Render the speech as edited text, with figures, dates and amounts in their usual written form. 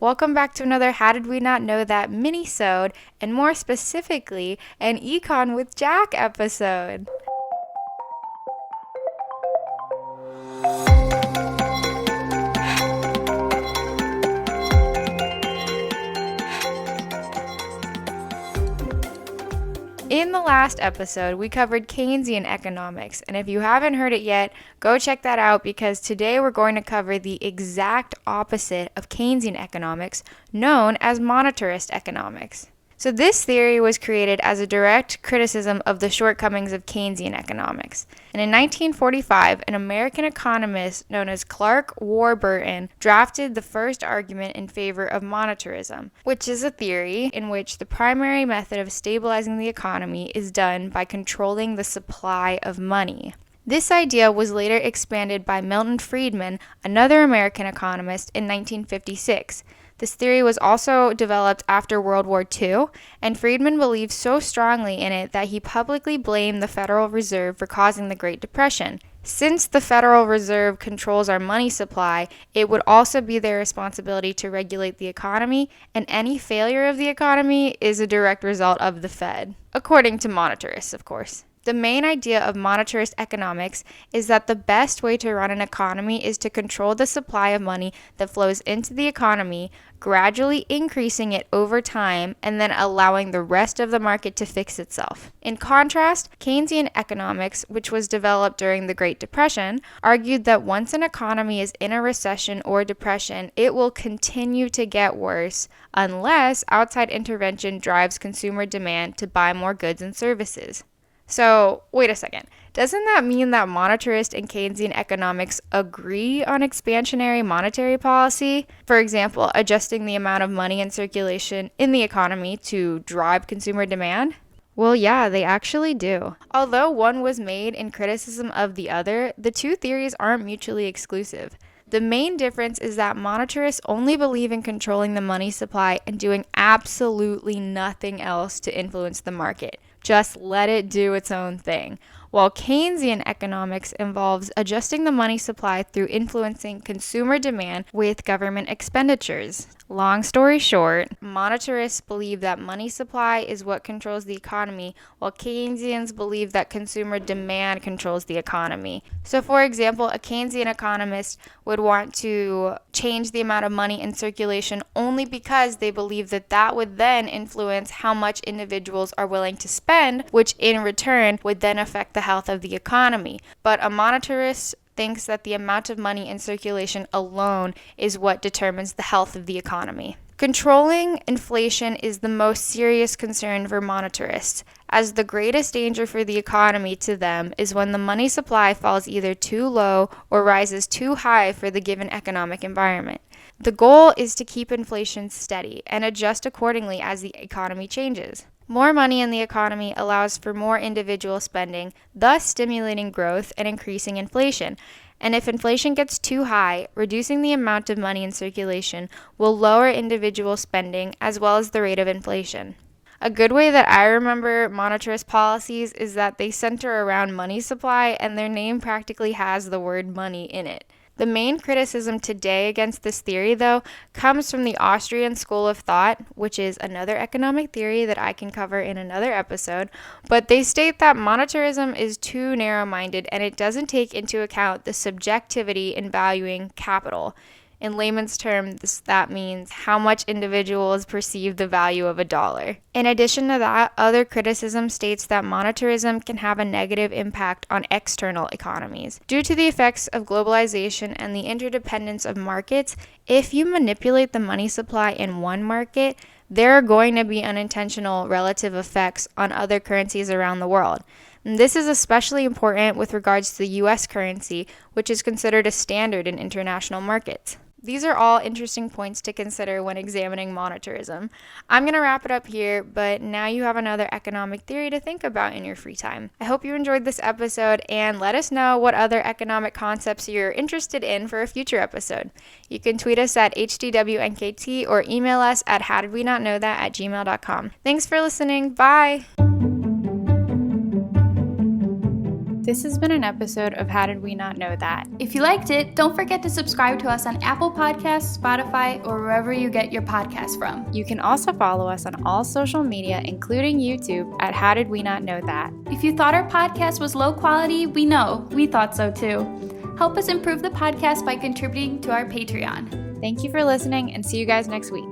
Welcome back to another How Did We Not Know That mini-sode, and more specifically, an Econ with Jac episode. In the last episode, we covered Keynesian economics, and if you haven't heard it yet, go check that out because today we're going to cover the exact opposite of Keynesian economics, known as monetarist economics. So this theory was created as a direct criticism of the shortcomings of Keynesian economics. And in 1945, an American economist known as Clark Warburton drafted the first argument in favor of monetarism, which is a theory in which the primary method of stabilizing the economy is done by controlling the supply of money. This idea was later expanded by Milton Friedman, another American economist, in 1956. This theory was also developed after World War II, and Friedman believed so strongly in it that he publicly blamed the Federal Reserve for causing the Great Depression. Since the Federal Reserve controls our money supply, it would also be their responsibility to regulate the economy, and any failure of the economy is a direct result of the Fed, according to monetarists, of course. The main idea of monetarist economics is that the best way to run an economy is to control the supply of money that flows into the economy, gradually increasing it over time, and then allowing the rest of the market to fix itself. In contrast, Keynesian economics, which was developed during the Great Depression, argued that once an economy is in a recession or depression, it will continue to get worse unless outside intervention drives consumer demand to buy more goods and services. So, wait a second. Doesn't that mean that monetarist and Keynesian economics agree on expansionary monetary policy? For example, adjusting the amount of money in circulation in the economy to drive consumer demand? Well, yeah, they actually do. Although one was made in criticism of the other, the two theories aren't mutually exclusive. The main difference is that monetarists only believe in controlling the money supply and doing absolutely nothing else to influence the market. Just let it do its own thing. While Keynesian economics involves adjusting the money supply through influencing consumer demand with government expenditures. Long story short, monetarists believe that money supply is what controls the economy, while Keynesians believe that consumer demand controls the economy. So, for example, a Keynesian economist would want to change the amount of money in circulation only because they believe that that would then influence how much individuals are willing to spend, which in return would then affect the health of the economy. But a monetarist thinks that the amount of money in circulation alone is what determines the health of the economy. Controlling inflation is the most serious concern for monetarists, as the greatest danger for the economy to them is when the money supply falls either too low or rises too high for the given economic environment. The goal is to keep inflation steady and adjust accordingly as the economy changes. More money in the economy allows for more individual spending, thus stimulating growth and increasing inflation. And if inflation gets too high, reducing the amount of money in circulation will lower individual spending as well as the rate of inflation. A good way that I remember monetarist policies is that they center around money supply, and their name practically has the word money in it. The main criticism today against this theory, though, comes from the Austrian school of thought, which is another economic theory that I can cover in another episode, but they state that monetarism is too narrow-minded and it doesn't take into account the subjectivity in valuing capital. In layman's terms, that means how much individuals perceive the value of a dollar. In addition to that, other criticism states that monetarism can have a negative impact on external economies. Due to the effects of globalization and the interdependence of markets, if you manipulate the money supply in one market, there are going to be unintentional relative effects on other currencies around the world. And this is especially important with regards to the US currency, which is considered a standard in international markets. These are all interesting points to consider when examining monetarism. I'm going to wrap it up here, but now you have another economic theory to think about in your free time. I hope you enjoyed this episode, and let us know what other economic concepts you're interested in for a future episode. You can tweet us at HDWNKT or email us at howdidwenottknowthat@gmail.com. Thanks for listening. Bye! This has been an episode of How Did We Not Know That? If you liked it, don't forget to subscribe to us on Apple Podcasts, Spotify, or wherever you get your podcasts from. You can also follow us on all social media, including YouTube, at How Did We Not Know That? If you thought our podcast was low quality, we know. We thought so too. Help us improve the podcast by contributing to our Patreon. Thank you for listening, and see you guys next week.